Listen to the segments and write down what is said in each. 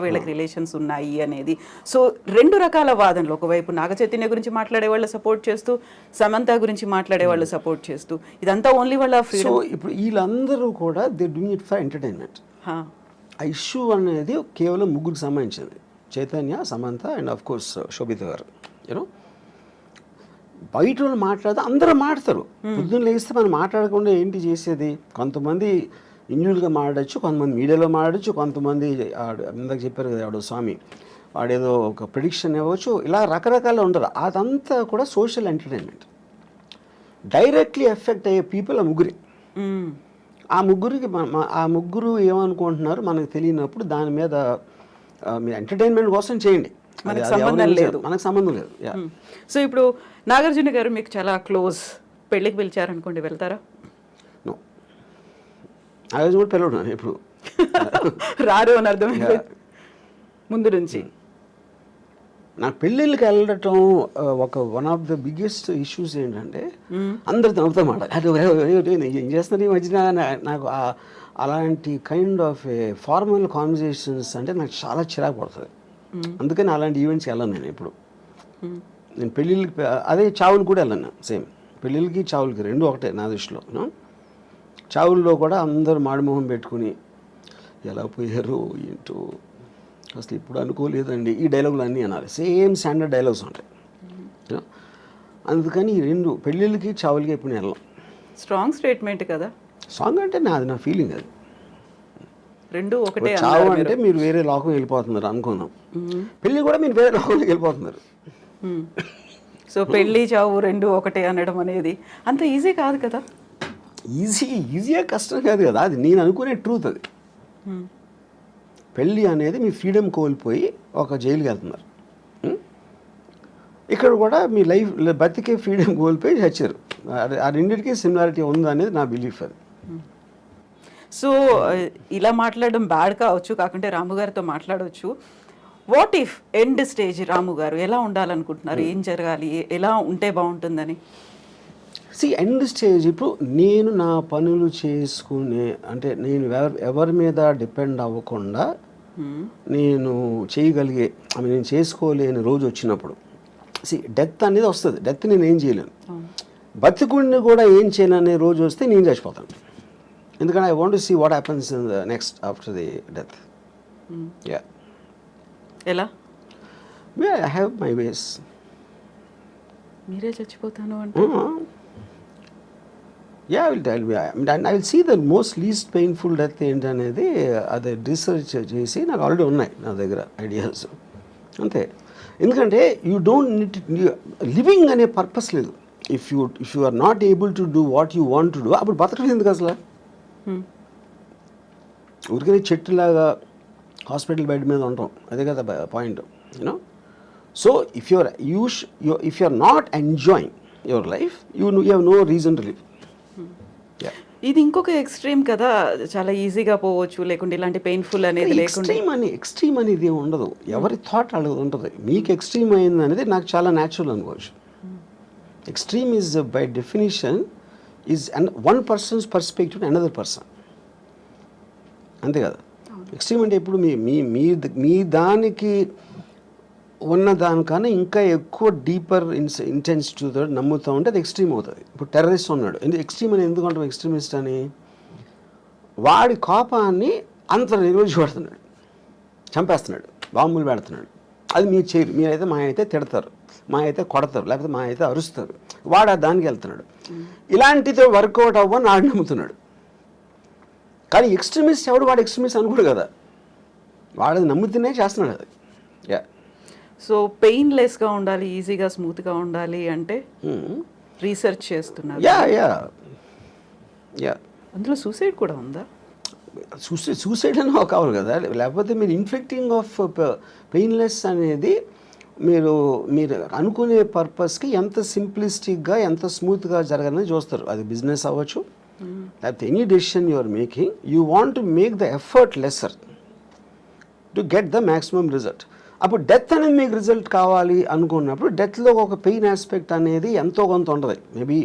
వీళ్ళకి రిలేషన్స్ ఉన్నాయి అనేది. సో 2 రకాల వాదనలు, ఒకవైపు నాగ చైతన్య గురించి మాట్లాడే వాళ్ళు సపోర్ట్ చేస్తూ, సమంత గురించి మాట్లాడే వాళ్ళు సపోర్ట్ చేస్తూ, ఇదంతా ఓన్లీ వాళ్ళ సో ఇప్పుడు వీళ్ళందరూ కూడా they doing it for entertainment. ఆ ఇష్యూ అనేది కేవలం ముగ్గురికి సంబంధించింది, Chaitanya, Samantha and of course Sobhita garu. You know బయట వాళ్ళు మాట్లాడితే అందరూ మాట్లాడతారు. పొద్దున్న లేస్తే మనం మాట్లాడకుండా ఏంటి చేసేది? కొంతమంది ఇండివిజువల్గా మాట్లాడచ్చు, కొంతమంది మీడియాలో మాట్లాడచ్చు, కొంతమంది ఇందాక చెప్పారు కదా ఆవిడ స్వామి, వాడేదో ఒక ప్రిడిక్షన్ ఇవ్వచ్చు, ఇలా రకరకాలు ఉండరు. అదంతా కూడా సోషల్ ఎంటర్టైన్మెంట్. డైరెక్ట్లీ ఎఫెక్ట్ అయ్యే పీపుల్ ఆ ముగ్గురి. ఆ ముగ్గురు ఏమనుకుంటున్నారు మనకు తెలియనప్పుడు దాని మీద మీరు ఎంటర్టైన్మెంట్ కోసం చేయండి, మనకు సంబంధం లేదు. సో ఇప్పుడు నాగార్జున గారు మీకు చాలా క్లోజ్, పెళ్ళికి పిలిచారనుకోండి, వెళ్తారా? నో, నాగార్జున కూడా పిలవడు ఇప్పుడు రారు అని అర్థం ముందు నుంచి. నాకు పెళ్ళిళ్ళకి వెళ్ళటం one of the biggest issues ఏంటంటే అందరు నవ్వుతా మాట ఏం చేస్తున్నారు ఈ మధ్యన. నాకు అలాంటి కైండ్ ఆఫ్ ఫార్మల్ కాన్వర్జేషన్స్ అంటే నాకు చాలా చిరాకు పడుతుంది. అందుకని అలాంటి ఈవెంట్స్కి వెళ్ళను నేను ఎప్పుడు. నేను పెళ్ళిళ్ళకి, అదే చావులు కూడా వెళ్ళను. సేమ్ పెళ్ళిళ్ళకి చావులకి రెండు ఒకటే నా దృష్టిలో. చావుల్లో కూడా అందరూ మాడిమోహం పెట్టుకుని ఎలా పోయారు ఏంటో అసలు ఇప్పుడు అనుకోలేదండి, ఈ డైలాగులు అన్నీ అనాలి. సేమ్ స్టాండర్డ్ డైలాగ్స్ ఉంటాయి. అందుకని ఈ రెండు పెళ్ళిళ్ళకి చావులకి ఎప్పుడు వెళ్ళాం. స్ట్రాంగ్ స్టేట్మెంట్ కదా. స్ట్రాంగ్ అంటే అది నా ఫీలింగ్. అది రెండు ఒకటే. చావు అంటే మీరు వేరే లోకం వెళ్ళిపోతున్నారు అనుకున్నాం, పెళ్ళి కూడా మీరు వేరే లోకంలోకి వెళ్ళిపోతున్నారు. సో పెళ్ళి చావు రెండు ఒకటే అనడం అనేది అంత ఈజీ కాదు కదా. ఈజీగా కష్టం కాదు కదా, అది నేను అనుకునే ట్రూత్. అది పెళ్ళి అనేది మీ ఫ్రీడమ్ కోల్పోయి ఒక జైలుకి వెళ్తున్నారు. ఇక్కడ కూడా మీ లైఫ్ బతికే ఫ్రీడమ్ కోల్పోయి చచ్చారు. ఆ రెండింటికి సిమిలారిటీ ఉంది అనేది నా బిలీఫ్. అది. సో ఇలా మాట్లాడడం బ్యాడ్ కావచ్చు, కాకుంటే రాము గారితో మాట్లాడవచ్చు. వాట్ ఇఫ్ ఎండ్ స్టేజ్ రాము గారు ఎలా ఉండాలనుకుంటున్నారు? ఏం జరగాలి, ఎలా ఉంటే బాగుంటుందని? ఎండ్ స్టేజ్ ఇప్పుడు నేను నా పనులు చేసుకునే, అంటే నేను ఎవరి మీద డిపెండ్ అవ్వకుండా నేను చేయగలిగే, నేను చేసుకోలేని రోజు వచ్చినప్పుడు డెత్ అనేది వస్తుంది. డెత్ నేను ఏం చేయలేను, బతికుడిని కూడా ఏం చేయను అనే రోజు వస్తే నేను చచ్చిపోతాను. ఎందుకంటే I want to see what happens in the next after the death. ఎలా? I have my ways. మీరే చచ్చిపోతాను అంటే I will see the most least painful death ఏంటనేది అది రీసెర్చ్ చేసి నాకు ఆల్రెడీ ఉన్నాయి నా దగ్గర ఐడియాస్. అంతే. ఎందుకంటే యూ డోంట్ నీడ్ లివింగ్ అనే పర్పస్ లేదు. If you are not able to do what you want to do, అప్పుడు బతకలేదు ఎందుకు అసలు? ఊరికే చెట్టులాగా హాస్పిటల్ బెడ్ మీద ఉంటాం, అదే కదా point. You know, so if you are not enjoying your life, you have no reason to live. ఇది ఇంకొక ఎక్స్ట్రీమ్ కదా, చాలా ఈజీగా పోవచ్చు, లేకుంటే ఇలాంటి పెయిన్ఫుల్ అనేది లేకుండా. ఎక్స్ట్రీమ్ అనేది ఉండదు, ఎవరి థాట్ అలా ఉంటుంది. మీకు ఎక్స్ట్రీమ్ అయింది అనేది నాకు చాలా న్యాచురల్ అనుకోవచ్చు. Extreme is by definition is one persons perspective another person, అంతే కదా. ఎక్స్ట్రీమ్ అంటే ఇప్పుడు మీ దానికి ఉన్న దానికన్నా ఇంకా ఎక్కువ డీపర్ ఇంటెన్సిటీతో నమ్ముతూ ఉంటే అది ఎక్స్ట్రీమ్ అవుతుంది. ఇప్పుడు టెర్రరిస్ట్ ఉన్నాడు, ఎక్స్ట్రీమ్ అని ఎందుకు అంటాం ఎక్స్ట్రీమిస్ట్ అని? వాడి కోపాన్ని అంత రోజు పెడుతున్నాడు, చంపేస్తున్నాడు, బాంబులు పెడుతున్నాడు. అది మీరు చేయరు. మీరైతే మా అయితే తిడతారు, మా అయితే కొడతారు, లేకపోతే మా అయితే అరుస్తారు. వాడు దానికి వెళ్తున్నాడు. ఇలాంటితో వర్కౌట్ అవ్వని వాడు నమ్ముతున్నాడు. కానీ ఎక్స్ట్రీమిస్ట్ ఎవడు? వాడు ఎక్స్ట్రీమిస్ట్ అనుకోడు కదా, వాడు నమ్ముతూనే చేస్తున్నాడు అది. సో పెయిన్లెస్గా ఉండాలి, ఈజీగా స్మూత్గా ఉండాలి అంటే రీసెర్చ్ చేస్తున్నారు. అందులో సూసైడ్ కూడా ఉందా? సూసైడ్ అని కావాలి కదా, లేకపోతే మీరు ఇన్ఫ్లిక్టింగ్ ఆఫ్ పెయిన్లెస్ అనేది మీరు అనుకునే పర్పస్కి ఎంత సింప్లిస్టిక్గా ఎంత స్మూత్గా జరగాలని చూస్తారు. అది బిజినెస్ అవ్వచ్చు, లేకపోతే any decision you are making, you want to make the effort lesser to get the maximum result. అప్పుడు డెత్ అనేది మీకు రిజల్ట్ కావాలి అనుకున్నప్పుడు డెత్లో ఒక పెయిన్ ఆస్పెక్ట్ అనేది ఎంతో కొంత ఉంటుంది. మేబీ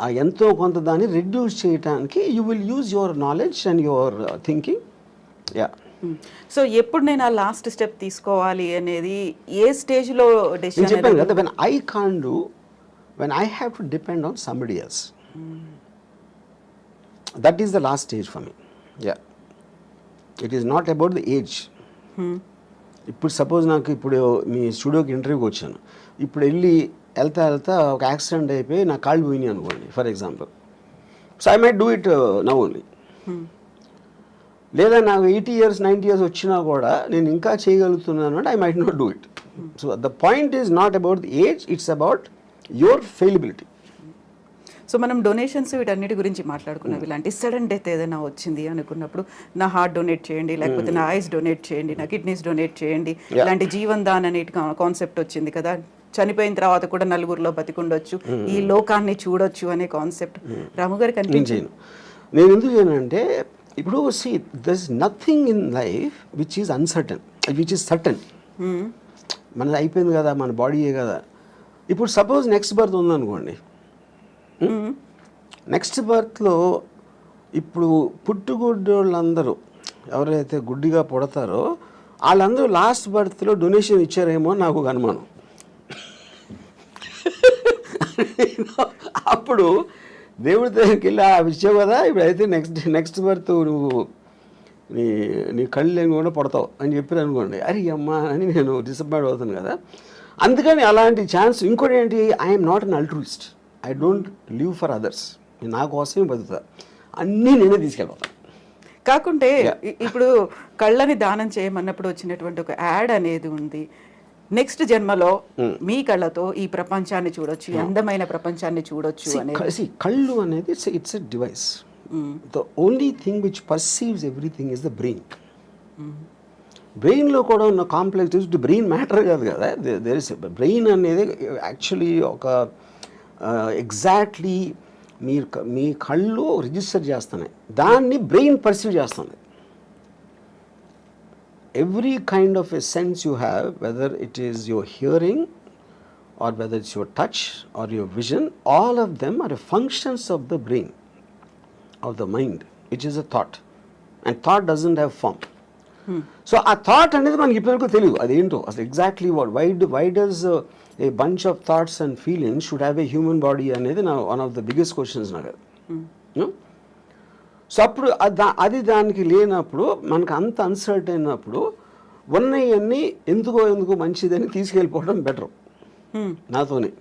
ఆ ఎంతో కొంత దాన్ని రెడ్యూస్ చేయడానికి you will use your knowledge and your thinking. So ఎప్పుడు నేను ఆ లాస్ట్ స్టెప్ తీసుకోవాలి అనేది ఏ స్టేజ్లో నేను డెసిషన్ చెప్పాను కదా, when I can do, when I have to depend on somebody else, that is the last stage for me. Yeah, it is not about the age. ఇప్పుడు సపోజ్ నాకు ఇప్పుడు మీ స్టూడియోకి ఇంటర్వ్యూకి వచ్చాను, ఇప్పుడు వెళ్తా ఒక యాక్సిడెంట్ అయిపోయి నా కాళ్ళు పోయినాయి అనుకోండి for example, so I might do it now only. లేదా నాకు 80 years 90 years వచ్చినా కూడా నేను ఇంకా చేయగలుగుతున్నాను అంటే I might not do it. So the point is not about the age, it's about your fallibility. So మనం డొనేషన్స్ వీటన్నిటి గురించి మాట్లాడుకున్నాం. ఇలాంటి సడన్ డెత్ ఏదైనా వచ్చింది అనుకున్నప్పుడు నా హార్ట్ డొనేట్ చేయండి, లేకపోతే నా ఐస్ డొనేట్ చేయండి, నా కిడ్నీస్ డొనేట్ చేయండి, ఇలాంటి జీవన్ దాన్ అనే కాన్సెప్ట్ వచ్చింది కదా. చనిపోయిన తర్వాత కూడా నలుగురిలో బతికుండొచ్చు, ఈ లోకాన్ని చూడొచ్చు అనే కాన్సెప్ట్ రాము గారికి అనిపించింది. నేను ఎందుకు చేయనంటే ఇప్పుడు see there is nothing in life which is uncertain, which is certain. మనది అయిపోయింది కదా, మన బాడీయే కదా. ఇప్పుడు సపోజ్ నెక్స్ట్ బర్త్ ఉందనుకోండి, నెక్స్ట్ బర్త్లో ఇప్పుడు పుట్టుగుడ్డోళ్ళందరూ ఎవరైతే గుడ్డిగా పుడతారో వాళ్ళందరూ లాస్ట్ బర్త్లో డొనేషన్ ఇచ్చారేమో నాకు ఒక అనుమానం. అప్పుడు దేవుడి దగ్గరికి వెళ్ళి ఇచ్చావు కదా, ఇప్పుడైతే నెక్స్ట్ బర్త్ నువ్వు నీ కళ్ళు కూడా పడతావు అని చెప్పారు అనుకోండి, అరే అమ్మా అని నేను డిసప్పాయింట్ అవుతాను కదా. అందుకని అలాంటి ఛాన్స్. ఇంకోటి ఏంటి, I'm not an అల్ట్రూయిస్ట్, I don't live for others. నేను నా కోసమే బతుకుతా, అన్నీ నేనే తీసుకెళ్ళిపోతాను. కాకుంటే ఇప్పుడు కళ్ళని దానం చేయమన్నప్పుడు వచ్చినటువంటి ఒక యాడ్ అనేది ఉంది, నెక్స్ట్ జన్మలో మీ కళ్ళతో ఈ ప్రపంచాన్ని చూడొచ్చు, ఈ అందమైన ప్రపంచాన్ని చూడొచ్చు అనేది. కళ్ళు అనేది it's a device. The only thing which perceives everything is the brain. బ్రెయిన్లో కూడా ఉన్న కాంప్లెక్స్ బ్రెయిన్ మ్యాటర్ కాదు కదా, దేర్ ఇస్ బ్రెయిన్ అనేది యాక్చువల్లీ ఒక ఎగ్జాక్ట్లీ మీ కళ్ళు రిజిస్టర్ చేస్తున్నాయి, దాన్ని బ్రెయిన్ పర్సీవ్ చేస్తుంది. Every kind of a sense you have, whether it is your hearing or whether it's your touch or your vision, all of them are functions of the brain, of the mind, which is a thought. And thought doesn't have form. So a thought అనేది మనకి ఇప్పటివరకు తెలియదు అదేంటో అసలు exactly why does a bunch of thoughts and feelings should have a human body అనేది నా one of the biggest questions నాకు. So అప్పుడు అది దానికి లేనప్పుడు మనకు అంత అన్సర్ట్ అయినప్పుడు ఉన్నవన్నీ ఎందుకో మంచిదని తీసుకెళ్ళిపోవడం బెటర్ నాతోనే.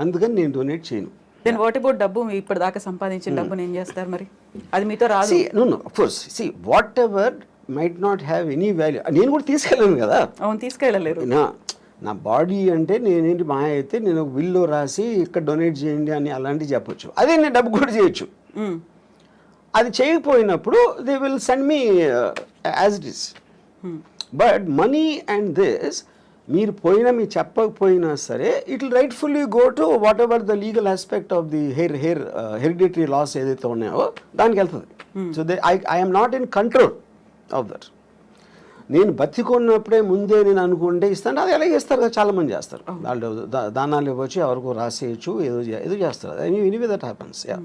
అందుకని నేను డొనేట్ చేయను. దెన్ వాట్ అబౌట్ డబ్బు? ఇప్పటిదాకా సంపాదించిన డబ్బుని ఏం చేస్తారు మరి? అది మీతో రాదు. No of course see whatever might not have any value. నేను కూడా తీసుకెళ్ళను కదా. అవును, తీసుకెళ్ళలేరు. నా బాడీ అంటే నేనేంటి మా అయితే నేను ఒక బిల్లో రాసి ఇక్కడ డొనేట్ చేయండి అని అలాంటివి చెప్పొచ్చు. అదే నేను డబ్బు కూడా చేయొచ్చు. అది చేయకపోయినప్పుడు they will send me as it is. But money and this మీరు మీరు చెప్పకపోయినా సరే it will rightfully go to whatever the legal aspect of the hereditary laws ఏదైతే ఉన్నాయో దానికి వెళ్తుంది. So I'm not in control of that. నేను బతికున్నప్పుడే ముందే నేను అనుకుంటే ఇస్తాను, అది ఎలాగే ఇస్తారు కదా, చాలామంది చేస్తారు. వాళ్ళు దానాలు ఇవ్వచ్చు, ఎవరికో రాసేయచ్చు, ఏదో చేస్తారు. Anyway that happens. Yeah.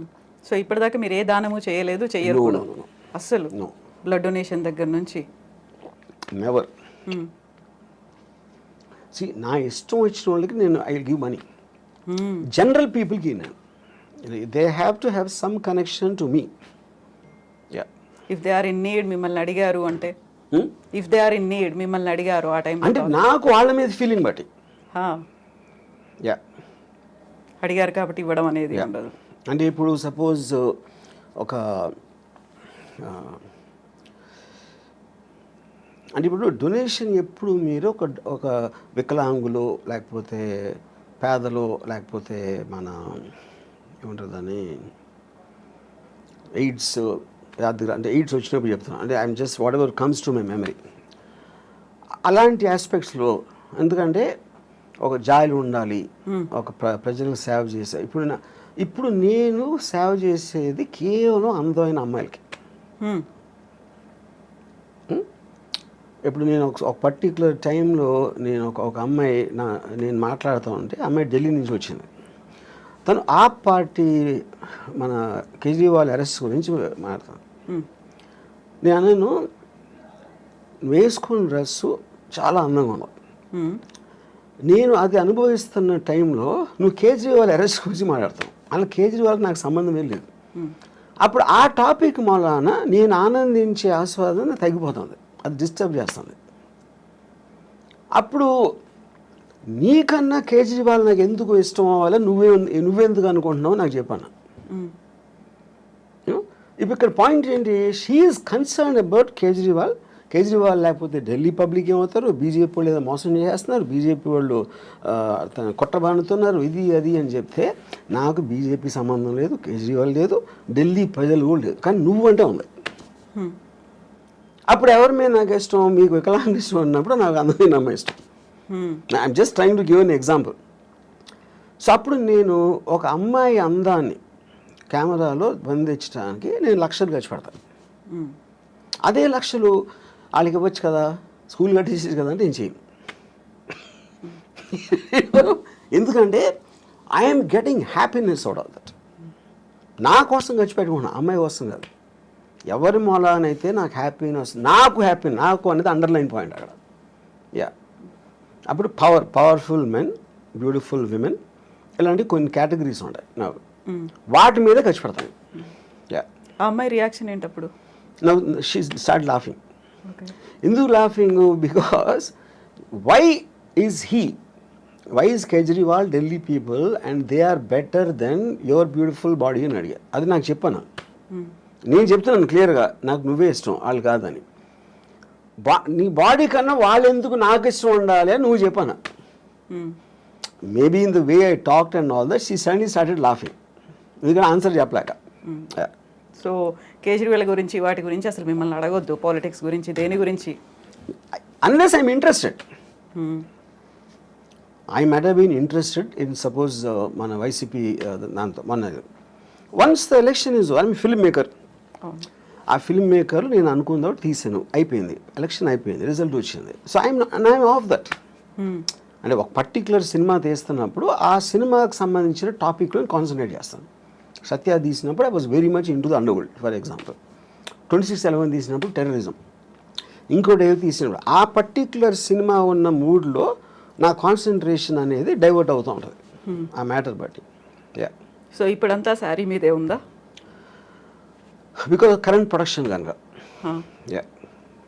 So ఇప్పటిదాకా మీరు ఏ దానము చేయలేదు, చెయ్యరు కూడా అస్సలు? బ్లడ్ డొనేషన్ దగ్గర నుంచి నెవర్. సి నా ఇష్టం వచ్చిన వాళ్ళకి నేను I will give money. General పీపుల్కి నేను they have to have some connection to me. Yeah. If they are in need మిమ్మల్ని అడిగారు అంటే, if they are in need మిమ్మల్ని అడిగారు ఆ టైం అంటే నాకు వాళ్ళ మీద ఫీలింగ్ బట్టి. యా. అడిగారు కాబట్టి ఇవ్వడం అనేది ఉండదు. అంటే ఇప్పుడు సపోజ్ ఒక అంటే ఇప్పుడు డొనేషన్ ఎప్పుడు మీరు ఒక వికలాంగులు లేకపోతే పేదలు లేకపోతే మన ఏమంటారు దాన్ని ఎయిడ్స్ అంటే ఎయిడ్స్ వచ్చినప్పుడు చెప్తున్నాను. అంటే I'm just what ever comes to my memory. అలాంటి ఆస్పెక్ట్స్లో ఎందుకంటే ఒక జాయిలు ఉండాలి, ఒక ప్రజలకు సేవ చేసే. ఇప్పుడు నేను సేవ చేసేది కేవలం అందమైన అమ్మాయిలకి. ఇప్పుడు నేను ఒక పర్టికులర్ టైంలో నేను ఒక అమ్మాయి నేను మాట్లాడుతూ ఉంటే, అమ్మాయి ఢిల్లీ నుంచి వచ్చింది. తను ఆప్ పార్టీ మన కేజ్రీవాల్ అరెస్ట్ గురించి మాట్లాడతాను. నేను వేసుకున్న డ్రెస్సు చాలా అందంగా ఉన్నావు. మ్మ్. నేను అది అనుభవిస్తున్న టైంలో నువ్వు కేజ్రీవాల్ అరెస్ట్ గురించి మాట్లాడతావు. అలా కేజ్రీవాల్కి నాకు సంబంధమే లేదు. అప్పుడు ఆ టాపిక్ మూలాన నేను ఆనందించే ఆస్వాదన తగ్గిపోతుంది, అది డిస్టర్బ్ చేస్తుంది. అప్పుడు నీకన్నా కేజ్రీవాల్ నాకు ఎందుకు ఇష్టం అవ్వాలి, నువ్వెందుకు అనుకుంటున్నావు నాకు చెప్పాను. మ్మ్. ఇప్పుడు ఇక్కడ పాయింట్ ఏంటి, she's concern about Kejriwal. Kejriwal లేకపోతే ఢిల్లీ పబ్లిక్ ఏమవుతారు, బీజేపీ వాళ్ళు ఏదో మోసం చేస్తున్నారు, బీజేపీ వాళ్ళు కొట్టబానుతున్నారు, ఇది అది అని చెప్తే నాకు బీజేపీ సంబంధం లేదు, కేజ్రీవాల్ లేదు, ఢిల్లీ ప్రజలు కూడా లేదు, కానీ నువ్వంటే ఉంది. మ్మ్. అప్పుడు ఎవరి మీద నాకు ఇష్టం, మీకు వికలాంగ ఇష్టం అన్నప్పుడు నాకు అందరినీ నమ్మ ఇష్టం. మ్మ్. I'm just trying to give an example. So అప్పుడు నేను ఒక అమ్మాయి అందాన్ని కెమెరాలో బంధించడానికి నేను లక్షలు ఖర్చు పెడతాను. మ్మ్. అదే లక్షలు వాళ్ళకి ఇవ్వచ్చు కదా, స్కూల్ కట్టేసేది కదా అంటే నేను చేయను. ఎందుకంటే I'm getting happiness out of that. నా కోసం ఖర్చు పెట్టుకున్నాను, అమ్మాయి కోసం కాదు. ఎవరి మూలానైతే నాకు హ్యాపీనెస్, నాకు అనేది అండర్లైన్ పాయింట్ అక్కడ. యా, అప్పుడు పవర్ఫుల్ మెన్, బ్యూటిఫుల్ విమెన్, ఇలాంటి కొన్ని కేటగిరీస్ ఉంటాయి నాకు, వాటి మీద ఖర్చు పెడతాను. యా, ఆ అమ్మాయి రియాక్షన్ ఏంటప్పుడు? Now she start laughing. Okay. ఎందుకు laughing? Because why is Kejriwal Delhi people and they are better than your beautiful body అని అడిగా. అది నాకు చెప్పాను. నేను చెప్తున్నాను క్లియర్గా, నాకు నువ్వే ఇష్టం, వాళ్ళు కాదని. నీ బాడీ కన్నా వాళ్ళు ఎందుకు నాకు ఇష్టం ఉండాలి అని నువ్వు చెప్పాను. Maybe in the way I talked and all that she suddenly started laughing. ఎందుకంటే ఆన్సర్ చెప్పలేక. సో కేజ్రీవాల్ గురించి వాటి గురించి అసలు మిమ్మల్ని అడగొద్దు, పాలిటిక్స్ గురించి, దేని గురించి. Unless I'm interested. I might have been interested in suppose మన వైసీపీ దాంతో మన once the election is, I'm filmmaker. ఆ ఫిల్మ్ మేకర్ నేను అనుకున్న తీసాను, అయిపోయింది, ఎలక్షన్ అయిపోయింది, రిజల్ట్ వచ్చింది. So I'm off that. అంటే ఒక పర్టికులర్ సినిమా తీస్తున్నప్పుడు ఆ సినిమాకి సంబంధించిన టాపిక్లో కాన్సన్ట్రేట్ చేస్తాను. సత్య తీసినప్పుడు I was very much in to the underworld, for example. 26/11 తీసినప్పుడు టెర్రరిజం, ఇంకోటి ఏదో తీసినప్పుడు ఆ పర్టికులర్ సినిమా ఉన్న మూడ్లో నా కాన్సన్ట్రేషన్ అనేది డైవర్ట్ అవుతూ ఉంటుంది ఆ మ్యాటర్ బట్టి. యా. సో ఇప్పుడంతా శారీ మీదే ఉందా? బికాజ్ కరెంట్ ప్రొడక్షన్ కనుక. యా.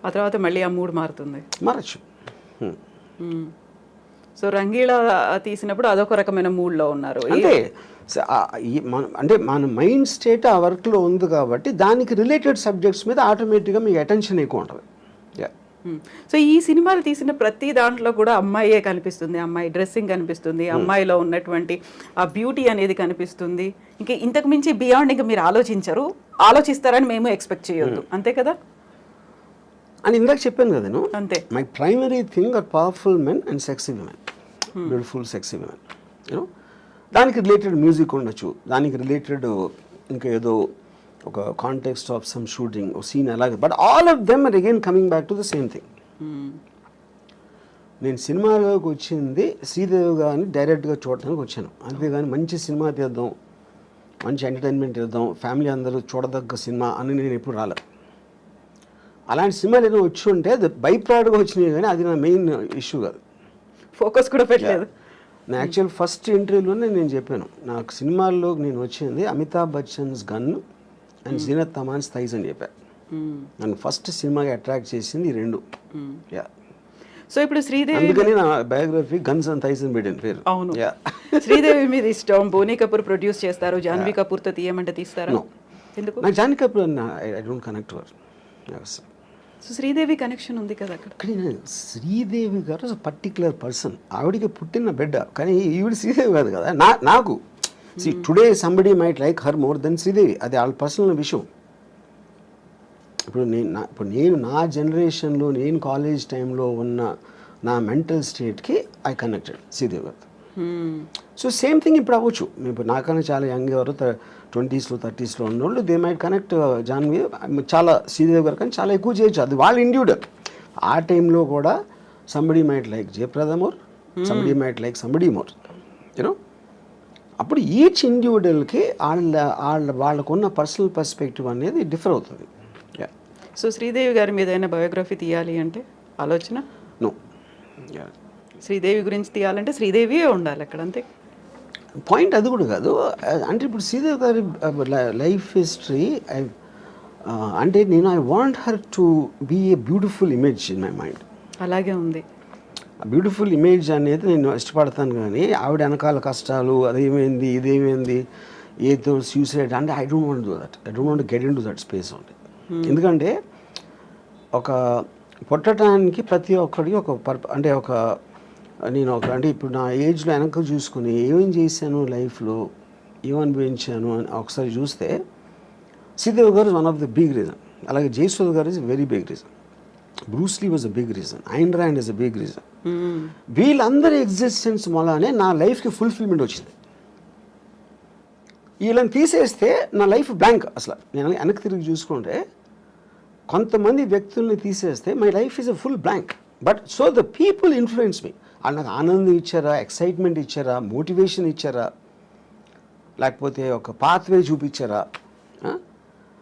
ఆ తర్వాత మళ్ళీ ఆ మూడ్ మారుతుంది, మారచ్చు. సో రంగీళ తీసినప్పుడు అదొక రకమైన మూడ్లో ఉన్నారు. అంటే మన మైండ్ స్టేట్ ఆ వర్క్లో ఉంది కాబట్టి దానికి రిలేటెడ్ సబ్జెక్ట్స్ మీద ఆటోమేటిక్గా మీకు అటెన్షన్ ఎక్కువ ఉంటుంది. సో ఈ సినిమాలు తీసిన ప్రతి దాంట్లో కూడా అమ్మాయే కనిపిస్తుంది, అమ్మాయి డ్రెస్సింగ్ కనిపిస్తుంది, అమ్మాయిలో ఉన్నటువంటి ఆ బ్యూటీ అనేది కనిపిస్తుంది. ఇంకా ఇంతకు మించి బియాండ్ ఇంకా మీరు ఆలోచిస్తారని మేము ఎక్స్పెక్ట్ చేయొద్దు, అంతే కదా? అని ఇందాక చెప్పాను కదా నేను, అంతే. My primary thing are powerful men and sexy women, beautiful sexy women. You know, దానికి రిలేటెడ్ మ్యూజిక్ ఉండొచ్చు, దానికి రిలేటెడ్ ఇంకా ఏదో ఒక కాంటెక్స్ట్ ఆఫ్ సమ్ షూటింగ్ ఒక సీన్ అలాగే, but all of them are again coming back to the same thing. నేను సినిమాలోకి వచ్చింది శ్రీదేవి గారిని డైరెక్ట్గా చూడటానికి వచ్చాను, అంతేగాని మంచి సినిమా తీద్దాం, మంచి ఎంటర్టైన్మెంట్ తీద్దాం, ఫ్యామిలీ అందరూ చూడదగ్గ సినిమా అని నేను ఎప్పుడు రాలేదు. అలాంటి సినిమాలు ఏదో వచ్చి ఉంటే అది బై ప్రోడక్ట్గా వచ్చినాయి, కానీ అది నా మెయిన్ ఇష్యూ కాదు. ఫోకస్ కూడా పెట్టలేదు. నా యాక్చువల్ ఫస్ట్ ఇంటర్వ్యూలోనే నేను చెప్పాను, నాకు సినిమాల్లో నేను వచ్చింది Amitabh Bachchan's gun and Zeenat Aman's thighs అని చెప్పాను. నన్ను ఫస్ట్ సినిమాకి అట్రాక్ట్ చేసింది ఈ రెండు. యా. సో ఇప్పుడు శ్రీదేవి, అందుకని నా బయోగ్రఫీ గన్స్ అండ్ థైస్ అని పెట్టిన పేరు. అవును. శ్రీదేవి మీద ఇష్టం, బోనీ కపూర్ ప్రొడ్యూస్ చేస్తారు, జాన్వీ కపూర్తో తీయమంటే తీస్తారా? ఎందుకు? నాకు Janhvi Kapoor I don't connect were. So Sridevi connection ఉంది కదా అక్కడ. శ్రీదేవి గారు పర్టికులర్ పర్సన్, ఆవిడికి పుట్టిన బిడ్డ, కానీ ఈవిడ శ్రీదేవి కాదు కదా. నాకు today somebody might like her more than Sridevi, అది వాళ్ళ పర్సనల్ విషయం. ఇప్పుడు నేను నా జనరేషన్లో, నేను కాలేజ్ టైంలో ఉన్న నా మెంటల్ స్టేట్కి ఐ కనెక్టెడ్ శ్రీదేవి గారు. సో సేమ్ థింగ్ ఇప్పుడు అవ్వచ్చు. ఇప్పుడు నాకన్నా చాలా యంగ్ ఎవరు 20s, 30s ఉన్నోళ్ళు దే మైట్ కనెక్ట్ జాన్వీ, చాలా శ్రీదేవి గారు కానీ చాలా ఎక్కువ చేయొచ్చు, అది వాళ్ళ ఇండివిజువల్. ఆ టైంలో కూడా somebody might like Jayaprada more, somebody might like somebody more, you know. అప్పుడు ఈచ్ ఇండివిజువల్కి వాళ్ళకున్న పర్సనల్ పర్స్పెక్టివ్ అనేది డిఫర్ అవుతుంది. సో శ్రీదేవి గారి మీద ఏదైనా బయోగ్రఫీ తీయాలి అంటే ఆలోచన? నో. శ్రీదేవి గురించి తీయాలంటే శ్రీదేవియే ఉండాలి అక్కడ, అంతే. పాయింట్ అది కూడా కాదు. అంటే ఇప్పుడు శ్రీదేవి గారి లైఫ్ హిస్టరీ అంటే నేను I want her to be a beautiful image in my mind. అలాగే ఉంది. బ్యూటిఫుల్ ఇమేజ్ అనేది నేను ఇష్టపడతాను, కానీ ఆవిడ వెనకాల కష్టాలు, అదేమైంది ఇదేమైంది ఏదో సూసైడ్ అంటే I don't want do that. I don't want get in to that space ఉంది. ఎందుకంటే ఒక పుట్టడానికి ప్రతి ఒక్కడికి ఒక అంటే ఒక నేను ఒక అంటే ఇప్పుడు నా ఏజ్లో వెనక చూసుకుని ఏమేం చేశాను లైఫ్లో, ఏమనుభవించాను అని ఒకసారి చూస్తే Sridevi garu one of the big reason. అలాగే Jayasudha garu is very big reason. Bruce Lee was a big reason. Ayn Rand is a big reason. వీళ్ళందరి ఎగ్జిస్టెన్స్ వల్లనే నా లైఫ్కి ఫుల్ఫిల్మెంట్ వచ్చింది. వీళ్ళని తీసేస్తే నా లైఫ్ బ్లాంక్. అసలు నేను వెనక్కి తిరిగి చూసుకుంటే కొంతమంది వ్యక్తుల్ని తీసేస్తే my life is a full blank. But so the people influence me. వాళ్ళు నాకు ఆనందం ఇచ్చారా, ఎక్సైట్మెంట్ ఇచ్చారా, మోటివేషన్ ఇచ్చారా, లేకపోతే ఒక పాత్వే చూపించారా,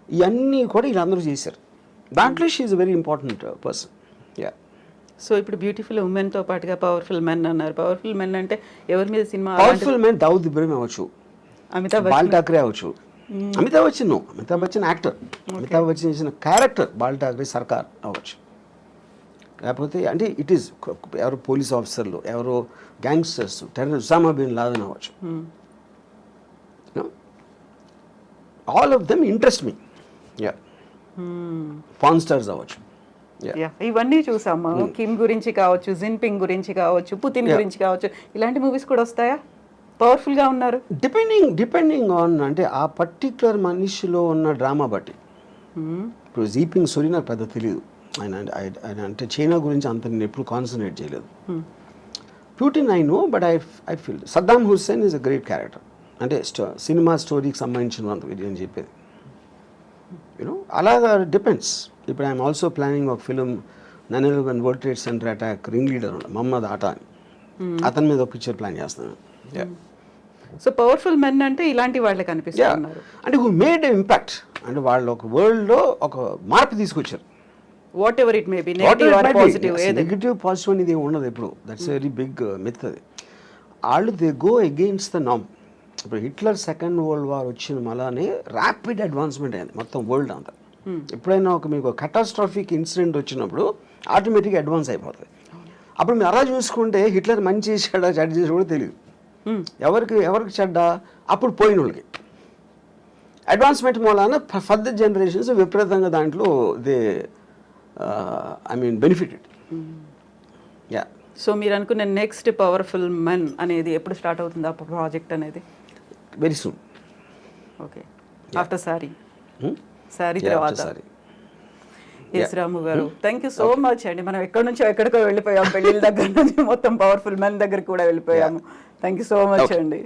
ఇవన్నీ కూడా వీళ్ళందరూ చేశారు. దాంట్లో she is a very important person. Yeah. So ఇప్పుడు బ్యూటిఫుల్ ఉమెన్తో పాటుగా పవర్ఫుల్ మెన్ అన్నారు. పవర్ఫుల్ మెన్ అంటే ఎవరి మీద cinema? Powerful men Dawood Ibrahim అవ్వచ్చు, అమితాబ్ బాల్ ఠాక్రే అవ్వచ్చు. అమితాబ్ బచ్చన్ అమితాబ్ బచ్చన్ యాక్టర్. అమితాబ్ బచ్చన్ చేసిన క్యారెక్టర్ బాల్ ఠాక్రే సర్కార్ అవ్వచ్చు. లేకపోతే అంటే ఇట్ ఈస్ ఎవరో పోలీస్ ఆఫీసర్లు, ఎవరో gangsters, terrorist, Osama bin Laden అవ్వచ్చు. All of them interest me. Yeah. Pawn stars అవ్వచ్చు. ఇవన్నీ చూసాము. కిమ్ గురించి కావచ్చు, జిన్పింగ్ గురించి కావచ్చు, పుతిన్ గురించి కావచ్చు, ఇలాంటి మూవీస్ కూడా వస్తాయా? పవర్ఫుల్ గా ఉన్నారు. డిపెండింగ్ ఆన్ అంటే ఆ పర్టిక్యులర్ మనిషిలో ఉన్న డ్రామా బట్టి. ఇప్పుడు జీపింగ్ సూరి నాకు పెద్ద తెలియదు. ఆయన అంటే చైనా గురించి అంత నేను ఎప్పుడు కాన్సన్ట్రేట్ చేయలేదు. Putin I know, but I feel Saddam Hussein is a great character. అంటే సినిమా స్టోరీకి సంబంధించిన ఇది అని చెప్పేది. యూనో అలాగా డిపెండ్స్. ఇప్పుడు ఐఎమ్ ఆల్సో ప్లానింగ్ ఒక film 9/11 world trade center attack ring leader Mohammed Atta అని, అతని మీద ఒక పిక్చర్ ప్లాన్ చేస్తున్నాను. సో పవర్ఫుల్ మెన్ అంటే ఇలాంటి వాళ్ళే కనిపిస్తున్నారు. అంటే హూ మేడ్ ఇంపాక్ట్. అంటే వాళ్ళు ఒక వరల్డ్లో ఒక మార్పు తీసుకొచ్చారు. Whatever it may be, negative or positive. Negative positive అనేది ఉండదు ఎప్పుడు. దట్స్ వెరీ బిగ్ మిత్ అది. వాళ్ళు దే గో అగెయిన్స్ట్ ద నామ్. ఇప్పుడు హిట్లర్ సెకండ్ వరల్డ్ వార్ వచ్చిన మళ్ళానే ర్యాపిడ్ అడ్వాన్స్మెంట్ అయింది మొత్తం వరల్డ్ అంతా. ఎప్పుడైనా ఒక మీకు కటాస్ట్రాఫిక్ ఇన్సిడెంట్ వచ్చినప్పుడు ఆటోమేటిక్గా అడ్వాన్స్ అయిపోతుంది. అప్పుడు మీరు అలా చూసుకుంటే హిట్లర్ మంచి చేశాడా చెడ్డ చేసాడు కూడా తెలియదు. ఎవరికి చెడ్డ అప్పుడు పోయిన వాళ్ళకి. అడ్వాన్స్మెంట్ మూలాన ఫర్దర్ జనరేషన్స్ విపరీతంగా దాంట్లో దే బెనిఫిటెడ్. యా. సో మీరు అనుకున్న నెక్స్ట్ పవర్ఫుల్ మెన్ అనేది ఎప్పుడు స్టార్ట్ అవుతుంది ఆ ప్రాజెక్ట్ అనేది? Very soon. Okay. After sorry తర్వాత. ఎస్ రాము గారు, థ్యాంక్ యూ సో మచ్ అండి. మనం ఎక్కడి నుంచో ఎక్కడికో వెళ్ళిపోయాం, పెళ్ళిళ్ళ దగ్గర నుంచి మొత్తం పవర్ఫుల్ మెన్ దగ్గర కూడా వెళ్ళిపోయాము. థ్యాంక్ యూ సో మచ్ అండి.